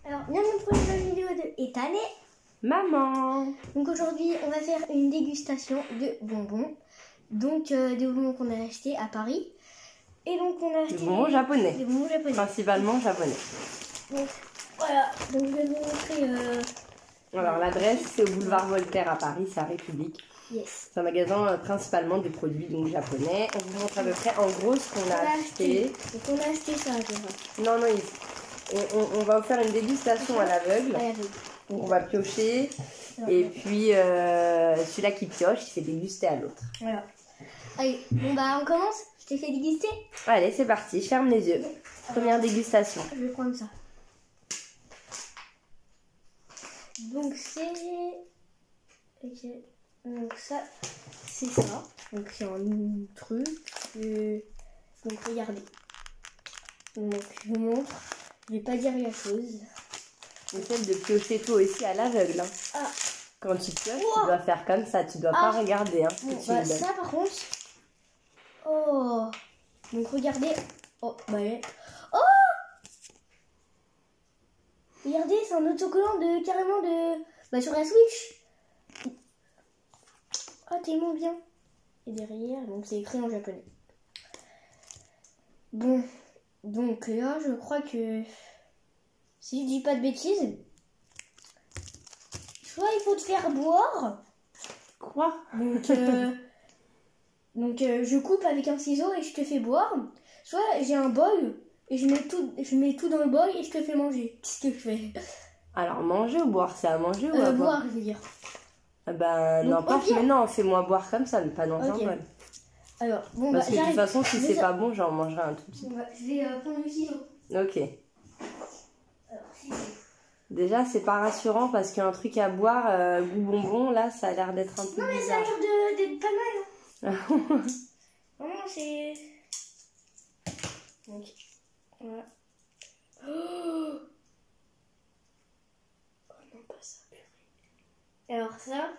Alors, bienvenue pour une nouvelle vidéo de Ethan et Maman. Donc aujourd'hui, on va faire une dégustation de bonbons. Donc, des bonbons qu'on a achetés à Paris. Et donc, on a acheté Des bonbons japonais. Des bonbons japonais. Principalement japonais. Donc, voilà. Donc, je vais vous montrer... Alors, l'adresse, c'est au boulevard Voltaire à Paris, c'est à République. Yes. C'est un magasin principalement de produits donc, japonais. On vous montre à peu près en gros ce qu'on a acheté. Donc, on a acheté ça, déjà. Non, on va vous faire une dégustation à l'aveugle. On va piocher. Et puis, celui-là qui pioche, il fait déguster à l'autre. Voilà. Allez, bon bah, on commence. Je t'ai fait déguster. Allez, c'est parti. Je ferme les yeux. Première dégustation. Je vais prendre ça. Donc, c'est... Ok. Donc, ça, c'est ça. Donc, c'est un truc. Donc, regardez. Donc, je vous montre. Je vais pas dire la chose. Essaye de piocher toi aussi à l'aveugle. Hein. Ah. Quand tu pioches, tu dois faire comme ça. Tu dois pas regarder. Hein, bon, bah, ça, par contre... Oh. Donc, regardez. Oh, bah, oh. Regardez, c'est un autocollant de carrément de... Bah, sur la Switch. Oh, tellement bien. Et derrière, donc c'est écrit en japonais. Bon, donc là, je crois que... Si je dis pas de bêtises... Soit il faut te faire boire. Quoi? Donc, je coupe avec un ciseau et je te fais boire. Soit j'ai un bol et je mets tout dans le bol et je te fais manger. Qu'est-ce que je fais? Alors, manger ou boire? C'est à manger ou à boire? Boire, je veux dire. Ben, n'importe, mais non, fais-moi boire comme ça, mais pas dans un bol. Alors, bon, parce bah, que de toute façon, si c'est pas bon, j'en mangerai un tout petit. Bon, bah, je vais prendre le ciseau. Ok. Alors, ciseau. Déjà, c'est pas rassurant parce qu'un truc à boire, goût bonbon, là, ça a l'air d'être un peu non, mais bizarre. ça a l'air d'être pas mal. Hein. Vraiment, c'est... Donc, voilà. Oh non, pas ça. Alors ça...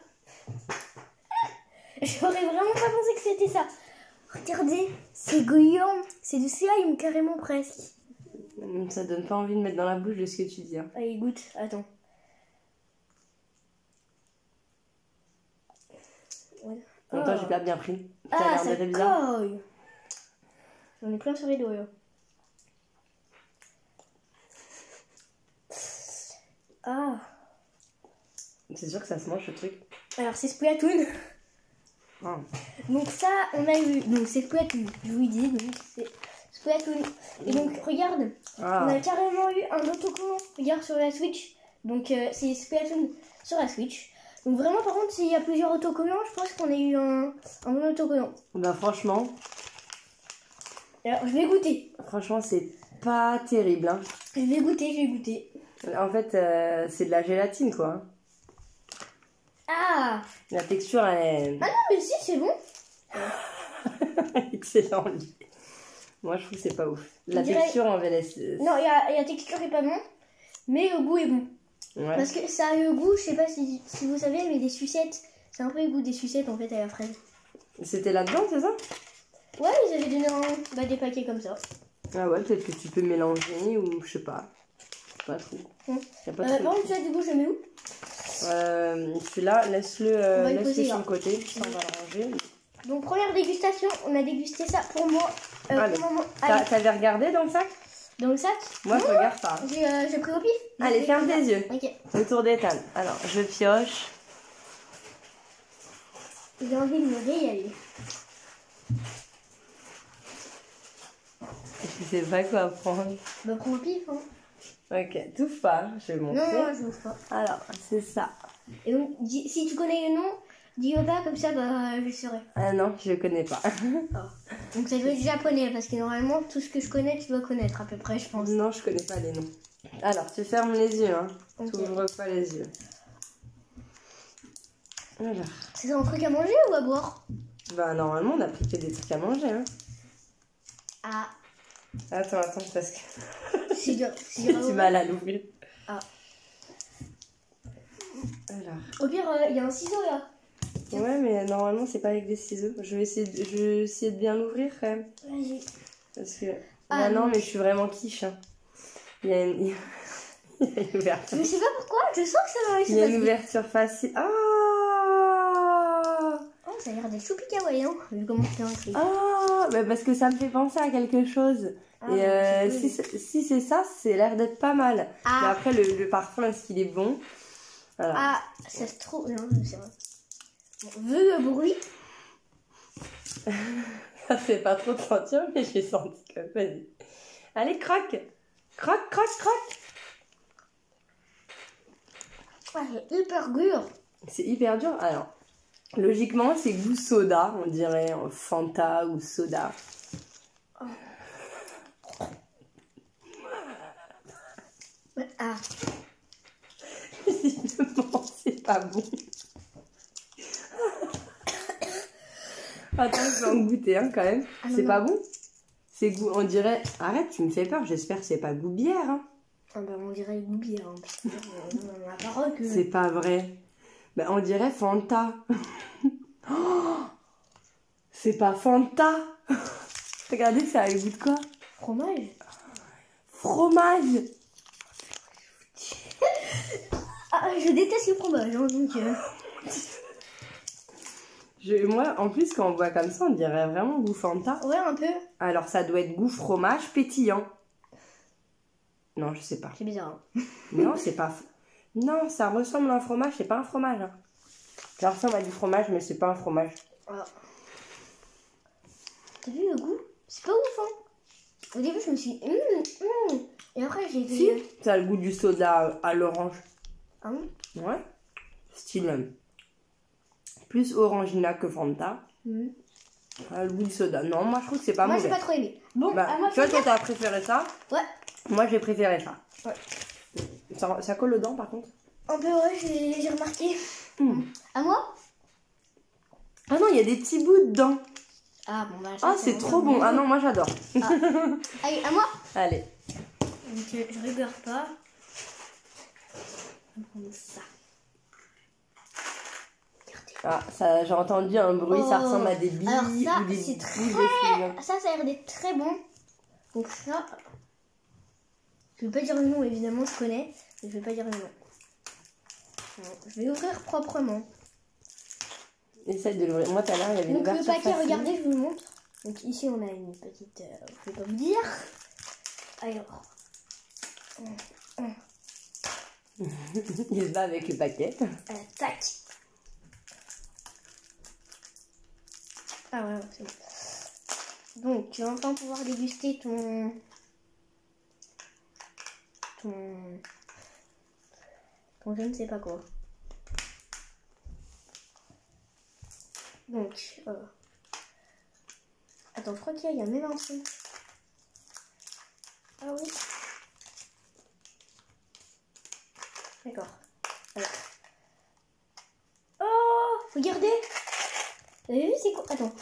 J'aurais vraiment pas pensé que c'était ça. Regardez, c'est gouillant. C'est du slime carrément presque. Ça donne pas envie de mettre dans la bouche de ce que tu dis. Hein. Allez, goûte. Attends. Ouais. Attends, j'ai pas bien pris. Ah, ça colle. J'en ai plein sur les doigts là. Ah. C'est sûr que ça se mange ce truc. Alors c'est Splatoon. Oh. Donc ça, on a eu... Donc c'est Splatoon, je vous dis. Donc c'est Splatoon. Et donc regarde, on a carrément eu un autocollant. Regarde sur la Switch. Donc c'est Splatoon sur la Switch. Donc vraiment par contre, s'il y a plusieurs autocollants, je pense qu'on a eu un bon autocollant. Ben franchement... Alors je vais goûter. Franchement, c'est pas terrible. Hein. Je vais goûter. En fait, c'est de la gélatine, quoi. Ah. La texture, elle est... Ah non, mais si, c'est bon. Excellent. Moi, je trouve que c'est pas ouf. La texture, on va laisser... Non, la texture est pas bon, mais le goût est bon. Ouais. Parce que ça a le goût, je sais pas si vous savez, mais des sucettes. C'est un peu le goût des sucettes, en fait, à la fraise. C'était là-dedans, c'est ça? Ouais, ils avaient donné des paquets comme ça. Ah ouais, peut-être que tu peux mélanger ou je sais pas. Pas trop. Y a pas trop. Bon, tu as du coup, je mets où? Celui-là, laisse-le sur le côté, ça on va le ranger. Donc, première dégustation, on a dégusté ça pour moi. Allez. T'avais regardé dans le sac? Dans le sac? Moi, je regarde pas. J'ai pris au pif. Allez, ferme tes yeux. Ok. Le tour d'Ethan. Alors, je pioche. J'ai envie de me régaler. Je sais pas quoi prendre. Bah, prends au pif, hein. Ok, touffe pas, je vais montrer. Non, je n'ouvre pas. Alors, c'est ça. Et donc, si tu connais le nom, dis-le pas, comme ça, bah, je saurai. Ah non, je connais pas. Oh. Donc, ça doit être japonais, parce que normalement, tout ce que je connais, tu dois connaître à peu près, je pense. Non, je connais pas les noms. Alors, tu fermes les yeux, hein. Okay. Tu ouvres pas les yeux. Alors. C'est un truc à manger ou à boire? Bah, normalement, on a pris que des trucs à manger, hein. Ah. Attends, parce que... C'est dur. J'ai du mal à l'ouvrir. Ah. Alors. Au pire, il y a un ciseau là. Ouais, mais normalement, c'est pas avec des ciseaux. Je vais essayer de bien l'ouvrir quand même. Vas-y. Parce que... Ah non, mais je suis vraiment quiche. Hein. Il y Il y a une ouverture. Je sais pas pourquoi, je sens que ça va réussir. Il y a une ouverture facile. Ah. Oh, ça a l'air d'être choupi kawaii, hein. Vu comment c'est écrit. Ah, bah parce que ça me fait penser à quelque chose. Ah, Et si c'est ça, c'est l'air d'être pas mal. Ah. Mais après, le parfum, est-ce qu'il est bon? Voilà. Ah, ça se trouve. Non, c'est vrai. Bon, vu le bruit. Ça fait pas trop de sentir, mais j'ai senti que. Vas-y. Allez, croque. Croque, croque, croque. Ah, c'est hyper dur. C'est hyper dur. Alors, logiquement, c'est goût soda. On dirait Fanta ou soda. Oh. Ah. Visiblement, c'est pas bon. Attends, je vais en goûter quand même. Ah, c'est non. pas bon? C'est goût, on dirait... Arrête, tu me fais peur, j'espère que c'est pas goût bière. Hein. Ah bah on dirait goût bière. Hein, parce que, on a parole que... C'est pas vrai. Bah, on dirait Fanta. Oh, c'est pas Fanta. Regardez, ça a le goût de quoi? Fromage. Fromage. Ah, je déteste le fromage, hein, donc... Moi, en plus, quand on voit comme ça, on dirait vraiment goût Fanta. Ouais, un peu. Alors, ça doit être goût fromage pétillant. Non, je sais pas. C'est bizarre. Hein. Non, c'est pas... Non, ça ressemble à un fromage, c'est pas un fromage. Hein. Ça ressemble à du fromage, mais c'est pas un fromage. Ah. T'as vu le goût? C'est pas ouf, hein. Au début, je me suis dit... Et après, j'ai été... Si, ça a le goût du soda à l'orange. Ah bon? Ouais. Style... plus orangina que Fanta. Le goût du soda. Non, moi je trouve que c'est pas moi, mauvais. j'ai pas trop aimé. Bon, bah, à moi, toi, t'as préféré ça? Ouais. Moi, j'ai préféré ça. Ouais. Ça colle aux dents, par contre? Un peu, ouais, j'ai remarqué. À moi? Ah non, il y a des petits bouts dedans. Ah bon, bah... Ah, c'est trop bon. Ah non, moi j'adore. Ah. Allez, à moi? Allez. Donc, je rigole pas. On va prendre ça. Ah, ça, j'ai entendu un bruit, ça ressemble à des billes alors ça, ou des c'est boules très... de chewing-gum. Ça a l'air d'être très bon. Donc ça... Je vais pas dire le nom, évidemment, je connais. Mais je vais pas dire le nom. Bon, je vais ouvrir proprement. Essaye de l'ouvrir. Moi, tout à l'heure, il y avait une Donc le ouverture paquet, facile. regardez, je vous le montre. Donc ici, on a une petite... je vais pas vous dire. Alors... Il se bat avec le paquet. Tac. Ah ouais, c'est bon. Donc, tu vas enfin pouvoir déguster ton je ne sais pas quoi. Donc, attends, je crois qu'il y a même un son. Ah oui. D'accord. Alors. Oh, regardez. Vous avez vu c'est quoi? Attends.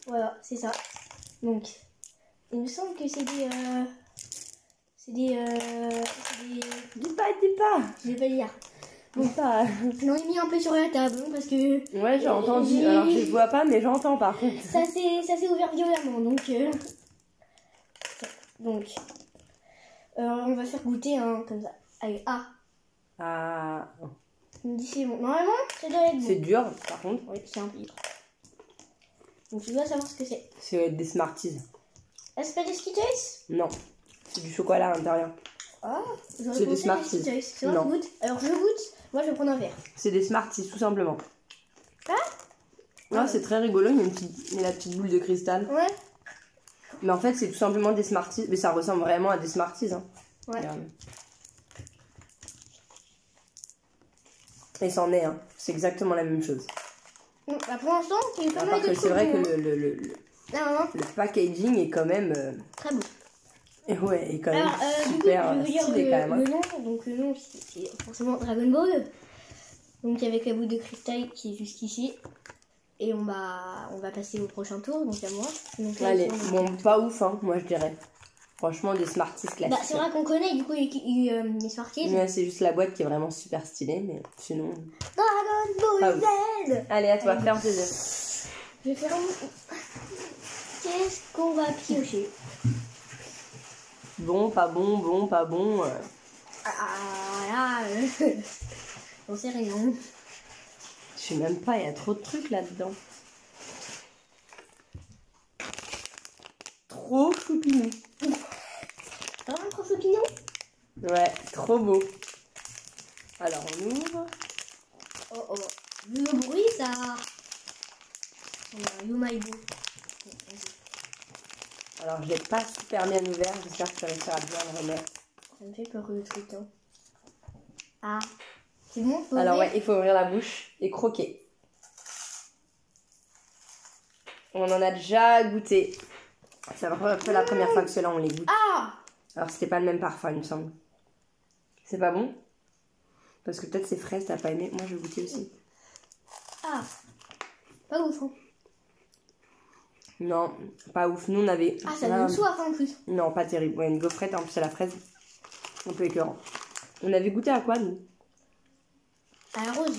Voilà, c'est ça. Donc, il me semble que c'est des... Dis pas. Je vais pas dire. Bon, pas. Je l'ai mis un peu sur la table parce que... Ouais, j'ai entendu. Alors, je vois pas, mais j'entends par contre. Ça s'est ouvert violemment, donc... on va faire goûter, hein, comme ça. Allez, Ah. Il me dit c'est bon. Normalement, ça doit être bon. C'est dur, par contre. Oui, c'est un peu dur. Donc, tu dois savoir ce que c'est. C'est des Smarties. Ah, c'est pas des Skittles? Non. C'est du chocolat à l'intérieur. Ah, c'est des Smarties. C'est vrai, goûte. Alors, je goûte. Moi, je vais prendre un verre. C'est des Smarties, tout simplement. Ah? Ouais, c'est très rigolo. Il y a la petite boule de cristal. Ouais. Mais en fait, c'est tout simplement des Smarties. Mais ça ressemble vraiment à des Smarties. Hein. Ouais. Regarde. Et c'en est, hein. C'est exactement la même chose. Bah, pour l'instant, il y a eu pas mal de trucs. C'est vrai que bons, le packaging est quand même... très beau. Et ouais, est quand même Alors, super je vais vous stylé dire quand même. Hein. le nom. Donc, le nom, c'est forcément Dragon Ball. Donc, avec la boule de cristal qui est juste ici. Et on va passer au prochain tour, donc à moi. Donc, là, allez, bon, pas ouf, hein, moi je dirais. Franchement, des Smarties classiques. Bah, c'est vrai qu'on connaît, du coup, les Smarties. Ouais, c'est juste la boîte qui est vraiment super stylée, mais sinon... Dragon Ball Z. Allez, à toi, ferme tes yeux. Je vais faire Qu'est-ce qu'on va piocher? Bon, pas bon, bon, pas bon. Ah, On sait rien. Je sais même pas, il y a trop de trucs là-dedans. Trop choupinou. Ah, trop choupinou. Ouais, trop beau. Alors on ouvre. Oh oh. Vu le bruit, ça. On a un Youmaïbo. Alors je l'ai pas super bien ouvert, j'espère que ça réussira à bien le remettre. Ça me fait peur le truc. Hein. Ah, c'est bon. Alors ouais, il faut ouvrir la bouche et croquer. On en a déjà goûté. C'est un peu la première fois que ceux-là on les goûte. Ah. Alors c'était pas le même parfum il me semble. C'est pas bon? Parce que peut-être c'est fraise, t'as pas aimé. Moi je vais goûter aussi. Ah, pas ouf. Hein. Non, pas ouf. Nous on avait... Ah, ça donne soif en plus. Non, pas terrible. Ouais, une gaufrette, en plus à la fraise. Un peu écœurant. On avait goûté à quoi nous? À la rose.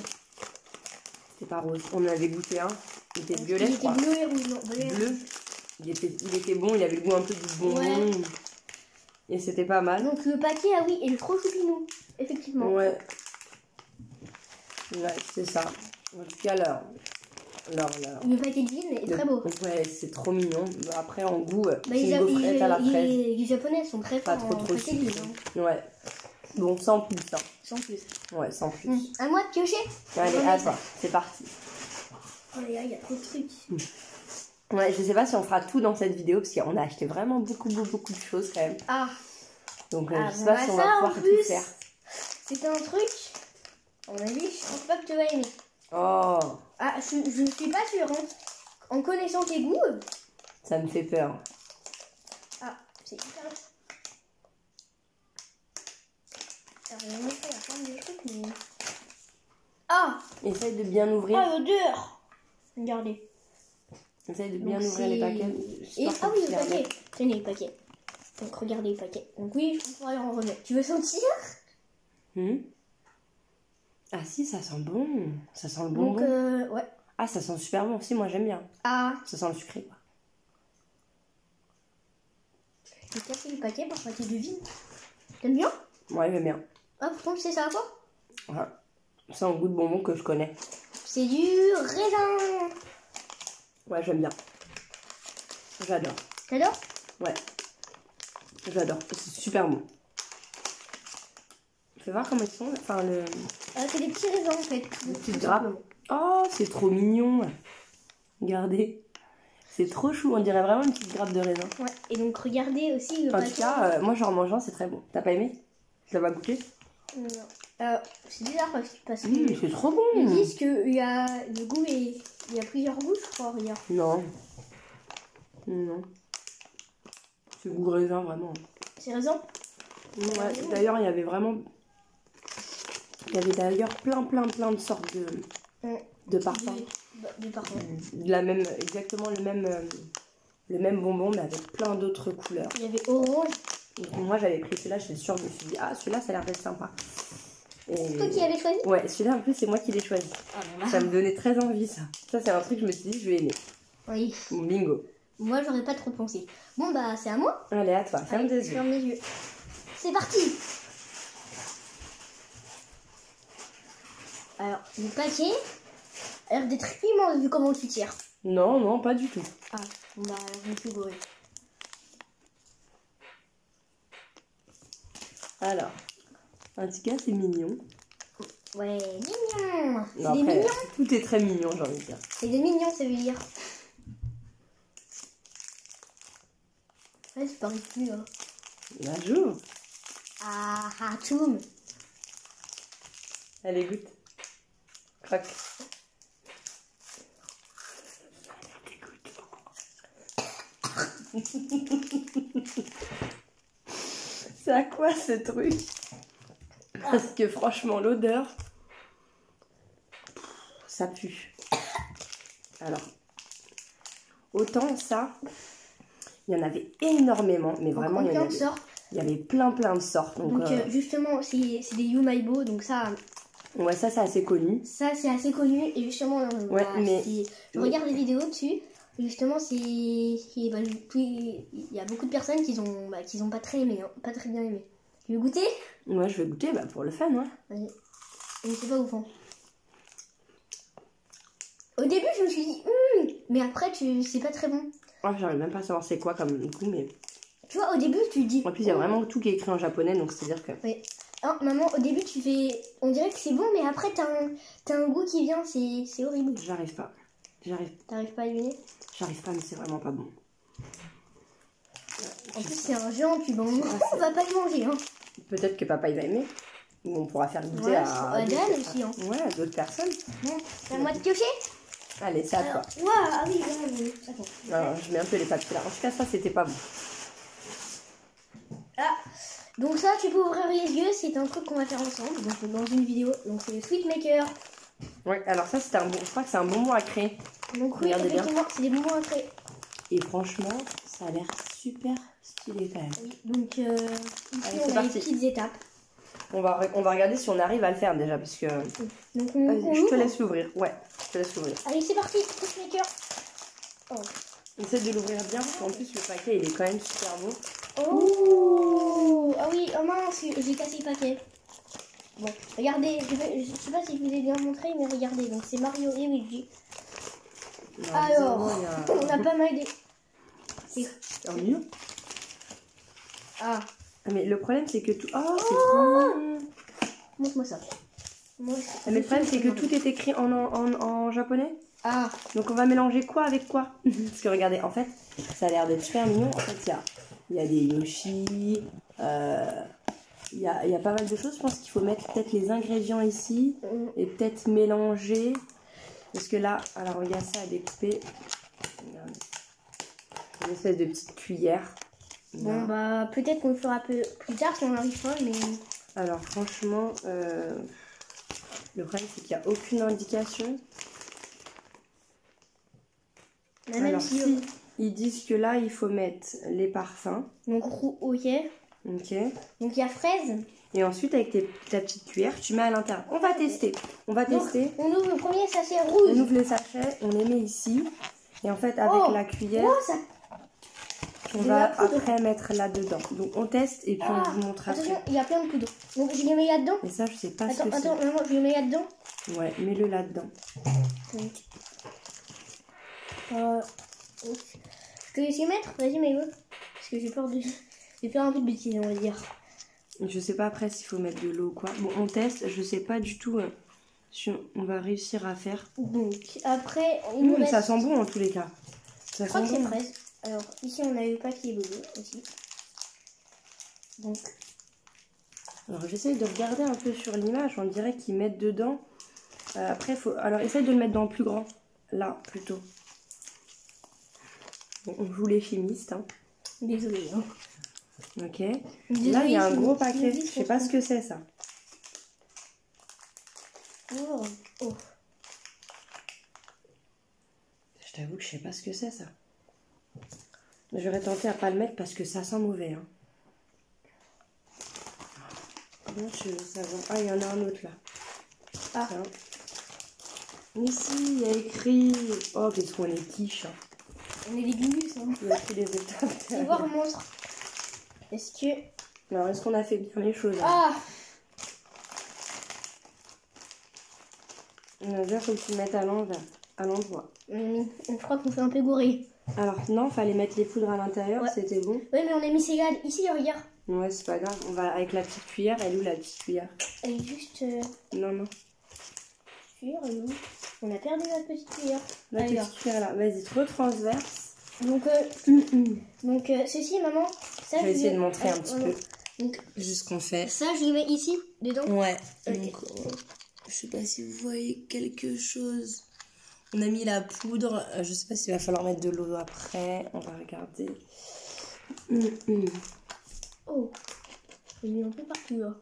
C'était pas rose. On en avait goûté un. Il était violet, il je crois. était bleu et rouge. Non, Bleu. Il était bon, il avait le goût un peu du bonbon. Ouais. Et c'était pas mal. Donc le paquet, ah oui, et le trop choupinou. Effectivement. Ouais. Ouais, c'est ça. En tout cas, Le paquet de jeans est très beau. Ouais, c'est trop mignon. Après, en goût, c'est les, une gaufrette à la fraise. les Japonais sont très Pas forts trop en trop paquet de sucré. jeans. Hein. Ouais. Bon, sans plus, hein. Sans plus. Ouais, sans plus. À moi de piocher. Allez, à toi. C'est parti. Oh là là, il y a trop de trucs. Ouais, je sais pas si on fera tout dans cette vidéo parce qu'on a acheté vraiment beaucoup de choses quand même. Ah. Donc je sais bon, pas si on va pouvoir tout faire. C'est un truc. À mon avis, je pense pas que tu vas aimer. Oh. Ah, je suis pas sûre. Hein. En connaissant tes goûts. Ça me fait peur. Ah, c'est hyper. Je vais montrer la forme du truc, mais. Ah. Essaye de bien ouvrir. Oh, l'odeur. Regardez. Essaye de bien ouvrir les paquets. Ah oui, le paquet. Tenez les paquets. Donc regardez les paquets. Donc oui, je pourrais en remettre. Tu veux sentir? Ah si, ça sent bon. Ça sent le bonbon. Donc ouais. Ah, ça sent super bon. Si, moi j'aime bien. Ah. Ça sent le sucré quoi. J'ai cassé le paquet par paquet de vide. T'aimes bien? Ouais, j'aime bien. Ah, pourtant tu sais ça à quoi? Ouais. C'est un goût de bonbon que je connais. C'est du raisin. Ouais, j'aime bien. J'adore. T'adores? Ouais. J'adore. C'est super bon. Fais voir comment ils sont. Enfin, c'est des petits raisins en fait. Des petites grappes. Oh, c'est trop mignon. Regardez. C'est trop chou. On dirait vraiment une petite grappe de raisin. Ouais. Et donc regardez aussi le En paquet. tout cas, moi j'en mangeant, c'est très bon. T'as pas aimé? Tu l'as pas goûté? Non. C'est bizarre parce que c'est trop bon. ils disent que il y a le goût et il y a plusieurs goûts, je crois. Regarde. Non. Non. C'est goût raisin vraiment. C'est raisin? Ouais. D'ailleurs, il y avait vraiment. Il y avait d'ailleurs plein de sortes de parfums. De parfums. Exactement le même bonbon, mais avec plein d'autres couleurs. Il y avait orange. Donc, moi j'avais pris celui-là, j'étais sûre, je me suis dit, ah celui-là ça a l'air d'être sympa. C'est toi qui l'avais choisi? Ouais, celui-là en plus c'est moi qui l'ai choisi. Ah, bon, ça me donnait très envie ça. Ça c'est un truc que je me suis dit, je vais aimer. Oui. Bingo. Moi j'aurais pas trop pensé. Bon bah c'est à moi. Allez, à toi, ferme tes yeux. Ferme les yeux. C'est parti. Alors, le paquet a l'air d'être immense vu comment tu tires. Non, pas du tout. Ah, bon bah je me suis gourée. Alors, en tout cas, c'est mignon. Ouais, mignon. C'est des mignons. Tout est très mignon, j'ai envie de dire. C'est des mignons, ça veut dire. Ouais, c'est pas plus, hein. La joue. Ah, tchoum. Allez, goûte. Croque. C'est à quoi ce truc? Parce que franchement l'odeur, ça pue. Alors, autant ça, il y en avait énormément, mais vraiment il y en avait. Il y avait plein de sortes. Donc justement, c'est des Youmaïbo, donc ça. Ouais, ça c'est assez connu. Ça c'est assez connu et justement, ouais, mais je regarde des vidéos dessus. Justement, il y a beaucoup de personnes qui ont pas très aimé, hein, pas très bien aimé. Tu veux goûter? Ouais, je vais goûter bah, pour le fun, ouais. Vas-y. Mais c'est pas ouf. Hein. Au début, je me suis dit, mais après, c'est pas très bon. Ah, j'arrive même pas à savoir c'est quoi comme goût, mais... Tu vois, au début, tu dis... En plus, il y a vraiment tout qui est écrit en japonais, donc c'est-à-dire que... Oui. Ah, maman, au début, tu fais... On dirait que c'est bon, mais après, t'as un goût qui vient, c'est horrible. J'arrive pas. T'arrives pas à deviner? J'arrive pas, mais c'est vraiment pas bon. En plus, c'est un géant cube. On va pas le manger. Hein. Peut-être que papa, il va aimer. Ou on pourra faire goûter à Dan aussi. Hein. Ouais, à d'autres personnes. Bon, c'est à moi de piocher. Allez, c'est à toi. Waouh, ah oui, attends. Alors, je mets un peu les papiers là. En tout cas, ça, c'était pas bon. Ah, donc ça, tu peux ouvrir les yeux. C'est un truc qu'on va faire ensemble. Donc, dans une vidéo. Donc, c'est le Sweet Maker. Ouais, alors ça, c'est un bon... Je crois que c'est un bonbon à créer. Donc, oui, effectivement, c'est des bonbons à créer. Et franchement, ça a l'air super stylé quand même. Oui, donc, ici, allez, on a les petites étapes. On va regarder si on arrive à le faire déjà, parce que... Donc, je te laisse l'ouvrir. Ouais, je te laisse l'ouvrir. Allez, c'est parti, Sweet Maker. Oh. Essaie de l'ouvrir bien, parce qu'en plus, le paquet, il est quand même super beau. Oh, ah oui, oh mince, j'ai cassé le paquet. Bon, regardez, je sais pas si je vous ai bien montré, mais regardez, donc c'est Mario et Luigi. Alors, on a pas mal de... C'est mieux. Ah. Mais le problème, c'est que tout... Oh, c'est trop mignon. Montre-moi ça. Mais le problème, c'est que tout est écrit en japonais. Ah. Donc, on va mélanger quoi avec quoi? Parce que regardez, en fait, ça a l'air d'être super mignon. En fait, il y a des Yoshi, il y a pas mal de choses. Je pense qu'il faut mettre peut-être les ingrédients ici et peut-être mélanger. Parce que là, alors il y a ça à découper. Une espèce de petite cuillère. Bon, bah, peut-être qu'on le fera plus tard si on n'arrive pas, mais... Alors, franchement, le problème, c'est qu'il n'y a aucune indication. Alors, si ils disent que là, il faut mettre les parfums. Donc, ok. Ok. Donc, il y a fraise. Et ensuite, avec ta petite cuillère, tu mets à l'intérieur. On va tester. On ouvre le premier sachet rouge. On ouvre les sachets, on les met ici. Et en fait, avec la cuillère, on va après mettre là-dedans. Donc, on teste et puis on vous montre après. Attention, il y a plein de poudre. Donc, je les mets là-dedans. Et ça, je sais pas ce que c'est. Attends, maman, je les mets là-dedans. Ouais, mets-le là-dedans. Donc, je te laisse y mettre. Vas-y, mets-le. Parce que j'ai peur de faire un peu de bêtises, on va dire. Je sais pas après s'il faut mettre de l'eau ou quoi. Bon, on teste. Je sais pas du tout si on va réussir à faire. Donc, après, ça sent bon en tous les cas. Je crois que c'est fraise. Alors, ici, on a le papier bleu aussi. Donc. Alors, j'essaye de regarder un peu sur l'image. On dirait qu'ils mettent dedans. Après, alors, essaye de le mettre dans le plus grand. Là, plutôt. Bon, on joue les chimistes. Hein. Désolée. Hein. Ok. Là, il y a un gros paquet. Je sais pas ce que c'est, ça. Oh. Je t'avoue que je sais pas ce que c'est, ça. J'aurais tenté à pas le mettre parce que ça sent mauvais. Hein. Bon, je veux savoir. Ah, il y en a un autre, là. Ah. Ici, il y a écrit... Oh, qu'est-ce qu'on est quiche. Hein. On est des gugus, hein. Il y a écrit les étapes. Tu vois, montre. Est-ce que... Alors, est-ce qu'on a fait bien les choses? Ah. Déjà, faut que tu le mettes à l'endroit. Je crois qu'on fait un peu gourer. Alors, non, fallait mettre les poudres à l'intérieur, c'était bon. Oui, mais on a mis ces gars ici, regarde. Ouais, c'est pas grave. On va avec la petite cuillère. Elle est où la petite cuillère? Elle est juste... Non. Cuillère, elle est où? On a perdu notre petite cuillère. La petite cuillère là. Vas-y, trop transverse. Donc, ceci, maman. Ça, je vais essayer de montrer un petit peu. Donc, juste ce qu'on fait. Ça, je les mets ici, dedans. Ouais. Donc, je sais pas si vous voyez quelque chose. On a mis la poudre. Je sais pas s'il va falloir mettre de l'eau après. On va regarder. Oh, il y a un peu partout là.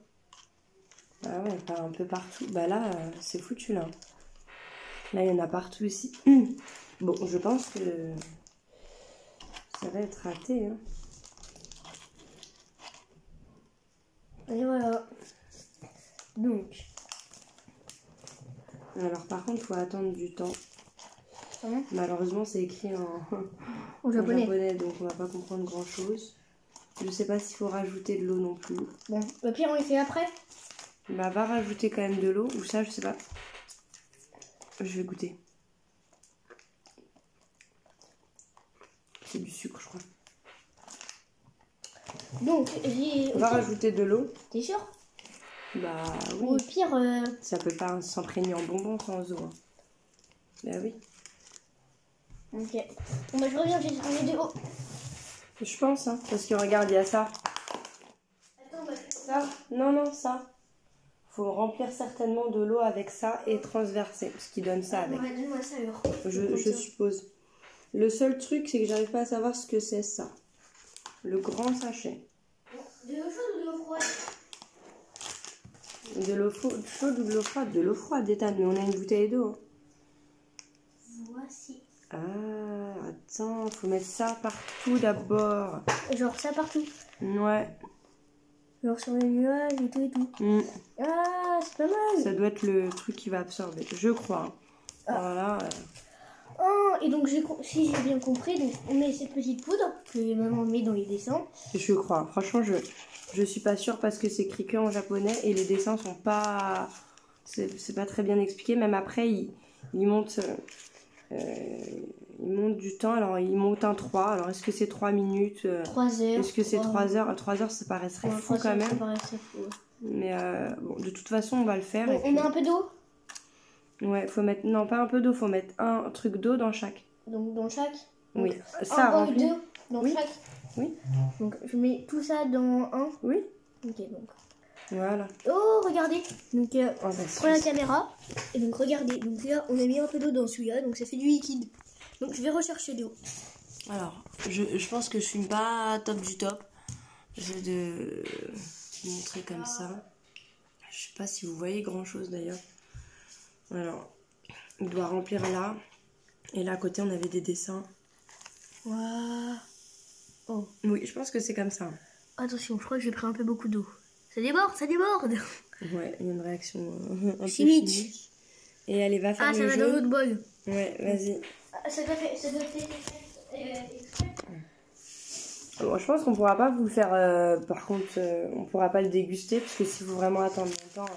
Ah ouais, pas un peu partout. Bah là, c'est foutu là. Là, il y en a partout ici. Bon, je pense que ça va être raté. Hein. Et voilà. Donc. Alors par contre, il faut attendre du temps. Malheureusement, c'est écrit en japonais, donc on va pas comprendre grand chose. Je sais pas s'il faut rajouter de l'eau non plus. Bon, au pire, on les fait après. Bah, va rajouter quand même de l'eau. Ou ça, je sais pas. Je vais goûter. C'est du sucre, je crois. Donc, on va rajouter de l'eau. T'es sûr? Bah oui. Ou au pire... Ça peut pas s'imprégner en bonbons sans eau. Hein. Bah oui. Ok. Bon bah je reviens, j'ai ramené de l'eau. Je pense, hein. Parce que regarde, il y a ça. Attends, bah... Ça? Non, ça. Faut remplir certainement de l'eau avec ça et transverser. Ce qui donne ça avec. Ouais, donne-moi ça alors. Je suppose. Le seul truc, c'est que j'arrive pas à savoir ce que c'est ça. Le grand sachet. De l'eau chaude ou de l'eau froide? De l'eau chaude ou de l'eau froide? De l'eau froide, Ethan, mais on a une bouteille d'eau. Voici. Ah, attends, faut mettre ça partout d'abord. Genre ça partout? Ouais. Genre sur les nuages et tout et tout. Ah, c'est pas mal. Ça doit être le truc qui va absorber, je crois. Voilà. Oh, et donc si j'ai bien compris, donc on met cette petite poudre que maman met dans les dessins. Je crois. Franchement, je suis pas sûre parce que c'est écrit que en japonais et les dessins sont pas... C'est pas très bien expliqué. Même après, il monte du temps. Alors, il monte un 3. Alors, est-ce que c'est 3 minutes 3 heures. Est-ce que c'est 3 heures 3 heures, ça paraîtrait fou quand même. Ça paraîtrait fou. Mais bon, de toute façon, on va le faire. Bon, et puis... On met un peu d'eau? Ouais, faut mettre... Non, pas un peu d'eau. Faut mettre un truc d'eau dans chaque. Donc, dans chaque? Donc, Oui. Ça un bol remplit. d'eau dans Oui. chaque? Oui. Donc, je mets tout ça dans un? Oui. Ok, donc... Voilà. Oh, regardez. Donc, Oh, prends la caméra. Et donc, regardez. Donc là, on a mis un peu d'eau dans celui-là. Donc, ça fait du liquide. Donc, je vais rechercher de l'eau. Alors, je pense que je suis pas top du top. Je vais de montrer comme ça. Je sais pas si vous voyez grand chose d'ailleurs. Alors, on doit remplir là. Et là à côté, on avait des dessins. Waouh. Oh. Oui, je pense que c'est comme ça. Attention, je crois que j'ai pris un peu beaucoup d'eau. Ça déborde, ça déborde. Ouais, il y a une réaction un peu chimique. chimique. Et allez, va faire Ah, le ça va jeu. dans l'autre bol. Ouais, vas-y. Ça doit être exprès. Bon, je pense qu'on pourra pas vous le faire. Par contre, on pourra pas le déguster parce que si vous vraiment attendez longtemps,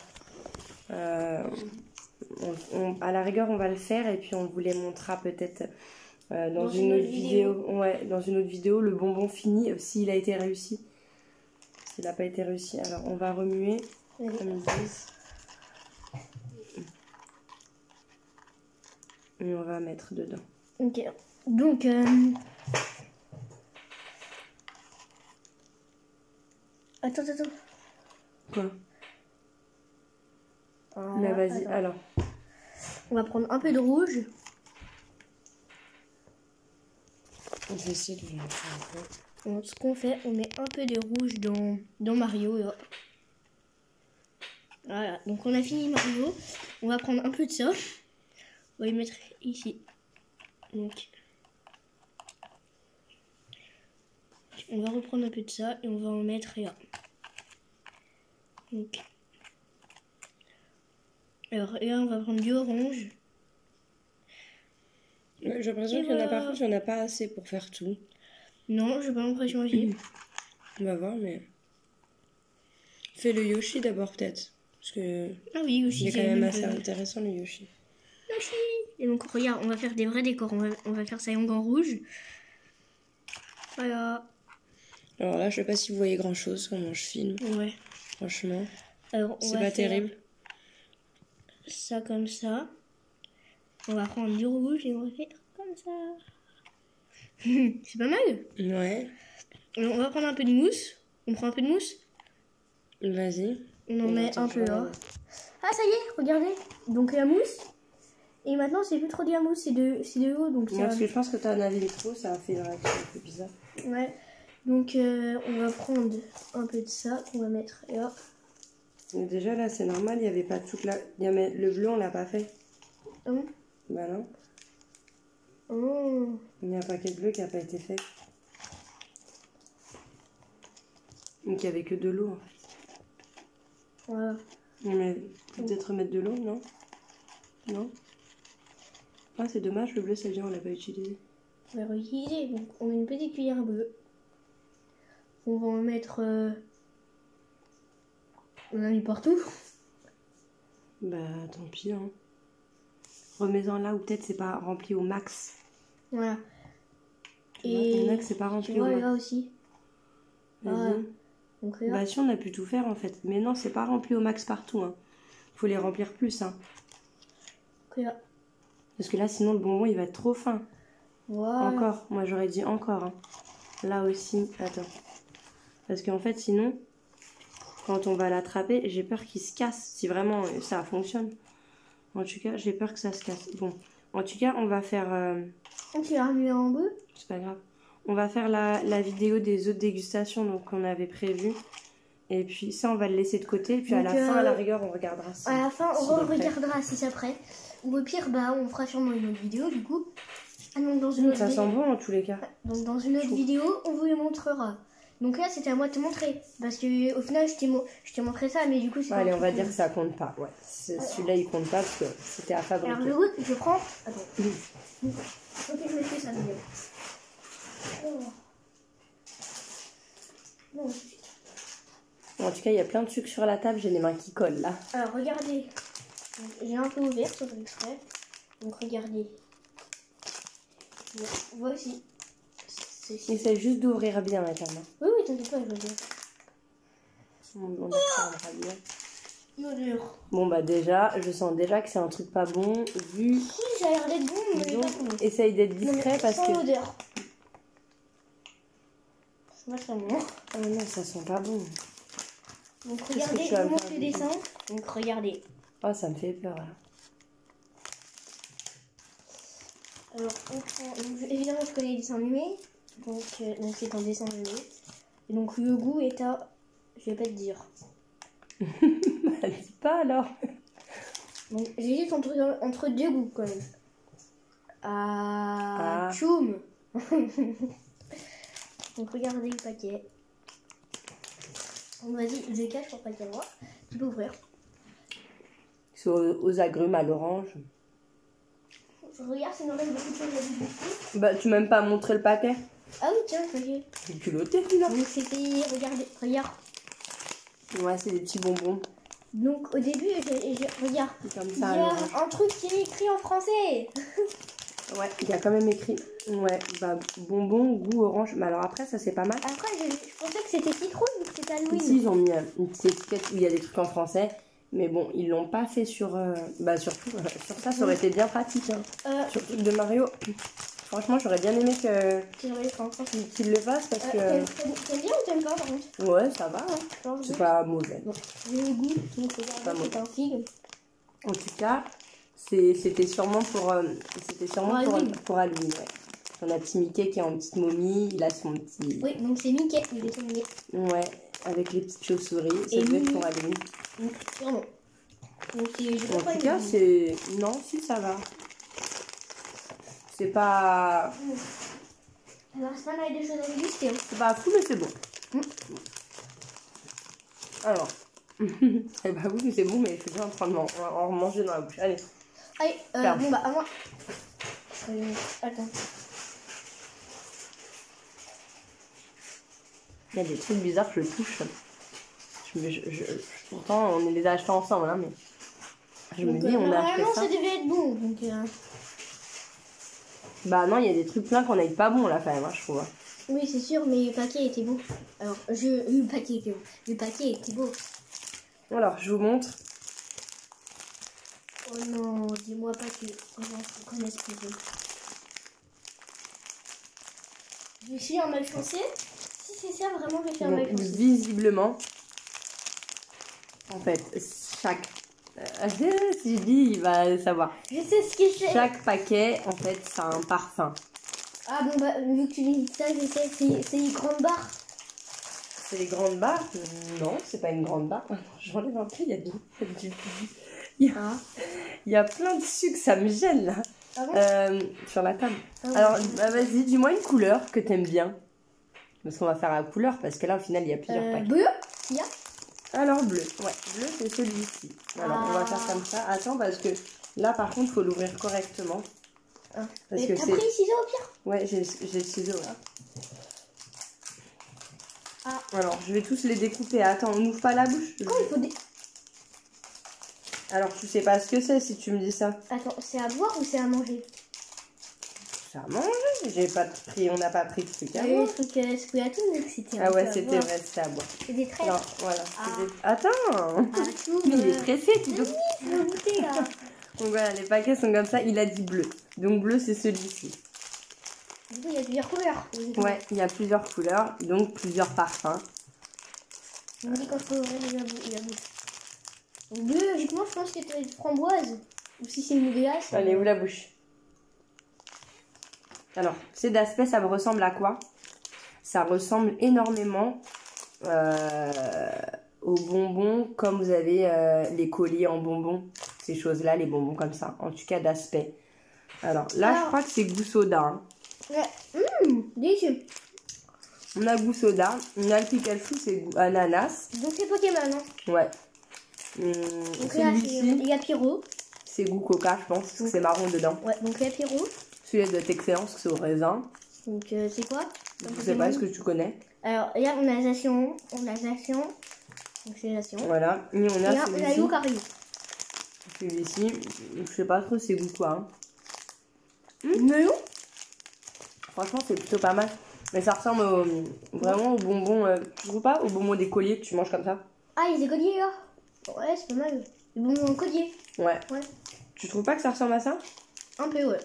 à la rigueur, on va le faire et puis on vous les montrera peut-être dans une autre vidéo. Ouais, dans une autre vidéo, le bonbon fini s'il a été réussi. S'il n'a pas été réussi, alors on va remuer comme ils disent. Et on va mettre dedans. Ok. Donc. Attends. Quoi? Mais vas-y, alors. On va prendre un peu de rouge. Je vais essayer de vous montrer un peu. Donc, ce qu'on fait, on met un peu de rouge dans Mario. Et hop. Voilà, donc on a fini Mario. On va prendre un peu de ça. On va le mettre ici. Donc, on va reprendre un peu de ça et on va en mettre là. Donc, alors là, on va prendre du orange. Ouais, j'ai l'impression qu'il y en a par contre, il n'y en a pas assez pour faire tout. Non, j'ai pas l'impression aussi. On va voir, mais... Fais le Yoshi d'abord, peut-être. Parce que... Ah oui, Yoshi. Il est quand même assez intéressant, le Yoshi. Yoshi. Et donc, regarde, on va faire des vrais décors. On va faire ça en rouge. Voilà. Alors là, je sais pas si vous voyez grand-chose quand je filme. Ouais. Franchement. Alors, c'est pas terrible. Ça comme ça. On va prendre du rouge et on va faire comme ça. C'est pas mal. Ouais. Alors, on va prendre un peu de mousse. On prend un peu de mousse. Vas-y. On en met un peu là. Ah, ça y est, regardez. Donc la mousse. Et maintenant, c'est plus trop de la mousse, c'est de l'eau. Donc moi, parce que je pense que t'en avais trop, ça a fait une réaction un peu bizarre. Ouais. Donc, on va prendre un peu de ça qu'on va mettre là. Mais déjà, là, c'est normal, il n'y avait pas toute la... Le bleu, on l'a pas fait. Ah bon? Bah non. Oh. Il y a un paquet de bleu qui n'a pas été fait. Donc, il n'y avait que de l'eau, en fait. Voilà. Mais peut-être remettre de l'eau, non? Non? Ah, c'est dommage, le bleu, ça vient, on l'a pas utilisé. On va réutiliser. Donc, on met une petite cuillère bleue. On va en mettre... On a mis partout. Bah tant pis hein. Remets-en là où peut-être c'est pas rempli au max. Voilà. Tu vois, il y en a que c'est pas rempli au max. là aussi. Vas-y. Donc là. Bah si on a pu tout faire en fait. Mais non, c'est pas rempli au max partout. Hein. Faut les remplir plus. Hein. Là. Parce que là sinon le bonbon il va être trop fin. Voilà. Encore. Moi j'aurais dit encore. Hein. Là aussi. Attends. Parce qu'en fait sinon, quand on va l'attraper, j'ai peur qu'il se casse. Si vraiment ça fonctionne. En tout cas, j'ai peur que ça se casse. Bon. En tout cas, on va faire... Tu l'as remis en bleu? C'est pas grave. On va faire la vidéo des autres dégustations donc qu'on avait prévu. Et puis ça, on va le laisser de côté. Et puis donc, à la fin, à la rigueur, on regardera ça. À la fin, on regardera si c'est prêt. Ou au pire, bah, on fera sûrement une autre vidéo du coup. Donc, dans une autre ça sent bon en tous les cas. Donc dans une autre vidéo, on vous les montrera. Donc là, c'était à moi de te montrer. Parce que au final, je t'ai montré ça, mais du coup, c'est Allez, on va dire que ça compte pas. Ouais. Celui-là, il compte pas parce que c'était à fabriquer. Alors le goût, je prends... Attends. Ok, je me fais ça, mieux. Non, en tout cas, il y a plein de sucre sur la table. J'ai les mains qui collent là. Alors, regardez. J'ai un peu ouvert sur l'extrait. Donc, regardez. Voici. Essaye juste d'ouvrir bien la main. Oui, oui, t'inquiète pas, je veux dire. On accélérera bien. L'odeur. Bon, bah déjà, je sens déjà que c'est un truc pas bon. Vu. Si, ça a l'air d'être bon, mais pas bon. Essaye d'être discret parce que. Sans odeur. Moi, ça bon. Oh non, ça sent pas bon. Donc, regardez, je vous montre le dessin. Donc, regardez. Oh, ça me fait peur là. Alors, on prend... Donc, évidemment, je connais les dessins animés. Donc c'est un dessin animé. Et donc, le goût est à... Je vais pas te dire. Bah, dis pas alors. Donc, j'hésite entre deux goûts quand même. Tchoum. Donc, regardez le paquet. Donc, vas-y, je cache pour pas qu'il y ait moi. Tu peux ouvrir. C'est aux agrumes à l'orange. Je regarde si on enlève beaucoup de choses à du Bah, tu m'as même pas montré le paquet. Ah oui, tiens, voyez. C'est culotté, celui-là. Donc, c'était... Regardez, regarde. Ouais, c'est des petits bonbons. Donc, au début, regarde. Comme Il y ça, a un truc qui est écrit en français. Ouais, il y a quand même écrit. Ouais, bah, bonbons, goût orange. Mais alors après, ça c'est pas mal. Après, je pensais que c'était citrouille, vu que c'était Halloween. Ici, ils ont mis une petite étiquette où il y a des trucs en français. Mais bon, ils l'ont pas fait sur... Bah, surtout, sur ça, ça aurait été bien pratique. Hein. Sur le truc de Mario. Franchement, j'aurais bien aimé qu'ils le fassent parce que... T'aimes bien ou t'aimes pas, par contre? Ouais, ça va. Hein. C'est pas mauvais. Bon, le goût, donc regardez, c'est un figue. En tout cas, c'était sûrement pour Halloween. Ouais. On a petit Mickey qui est en petite momie, il a son petit... Oui, donc c'est Mickey, il est Mickey. Ouais, avec les petites chauves-souris, ça doit être pour Halloween. Vraiment. Donc en tout cas, c'est... Non, si, ça va. C'est pas... Alors, c'est pas mal des choses à déguster. Hein. C'est pas fou, mais c'est bon. Alors... Eh bah oui, mais c'est bon, mais il faut bien prendre en manger dans la bouche. Allez. Allez, bon bah, à moi. Attends. Il y a des trucs bizarres que je touche. Pourtant, on les a achetés ensemble, hein, mais... Je me dis, on a acheté ça. Ça devait être bon, donc... Bah non, il y a des trucs pleins qu'on a eu pas bon, là, quand même, hein, je trouve. Oui, c'est sûr, mais le paquet était beau. Alors, le paquet était beau. Le paquet était beau. Alors, je vous montre. Oh non, dis-moi pas que les gens connaissent ce jeu. Je suis un malchancé. Si c'est ça, vraiment, je suis un malchancé. Visiblement, en fait, chaque... si je dis, il va savoir. Je sais ce que c'est. Chaque paquet, en fait, ça a un parfum. Ah bon, bah, vu que tu dis ça, je sais, c'est une grande barre. C'est les grandes barres? Non, c'est pas une grande barre. J'enlève un peu, il y a du... Il y a plein de sucre, ça me gêne là. Ah bon? Sur la table. Alors, bah, vas-y, dis-moi une couleur que t'aimes bien. Parce qu'on va faire la couleur, parce que là, au final, il y a plusieurs paquets. Bleu, il y a? Alors, bleu. Ouais, bleu, c'est celui-ci. Alors, on va faire comme ça. Attends, parce que là, par contre, il faut l'ouvrir correctement. Parce que t'as pris les ciseaux au pire? Ouais, j'ai le ciseau, là. Ah. Alors, je vais tous les découper. Attends, on n'ouvre pas la bouche. Quand il faut des... Alors, tu sais pas ce que c'est si tu me dis ça. Attends, c'est à boire ou c'est à manger? C'est à manger. J'ai pas pris, on n'a pas pris de trucs à Le boire. truc Squirtle, c'était Ah ouais, à c'était boire. vrai, c'était à boire. C'est des traites. Non, voilà. Ah. Attends. Ah, tout. Il est pressé, tu Oui, dois. tu veux goûter là. Donc voilà, les paquets sont comme ça. Il a dit bleu. Donc bleu, c'est celui-ci. Du coup, il y a plusieurs couleurs. Ouais, il y a plusieurs couleurs, donc plusieurs parfums. On me dit quand faut ouvrir la bouche. Bleu, logiquement, je pense que c'est une framboise. Ou si c'est une glace. Allez, ouvre la bouche. Alors, c'est d'aspect, ça me ressemble à quoi? Ça ressemble énormément aux bonbons, comme vous avez les colliers en bonbons. Ces choses-là, les bonbons comme ça. En tout cas, d'aspect. Alors, là, je crois que c'est goût soda. Hein. Ouais. Délicieux. On a goût soda. On a le Pikachu, c'est goût ananas. Donc c'est Pokémon, hein. Ouais. Donc là, il y a Pyro. C'est goût coca, je pense, parce que c'est marron dedans. Ouais, donc il y a Pyro. Celui-là doit être excellent, parce que c'est au raisin. Donc c'est quoi? Je sais pas, est-ce que tu connais? Alors, là, on a Zacian. Donc c'est Zacian. Voilà. Et on Et là, a on a Lucario. celui-ci. Je sais pas trop c'est goût quoi. Hein. Melon. Franchement, c'est plutôt pas mal. Mais ça ressemble vraiment aux bonbons. Tu trouves pas? Aux bonbons des colliers que tu manges comme ça? Ah, il y a des colliers là. Ouais, c'est pas mal. Des bonbons en collier. Ouais. Ouais. Tu trouves pas que ça ressemble à ça? Un peu, ouais.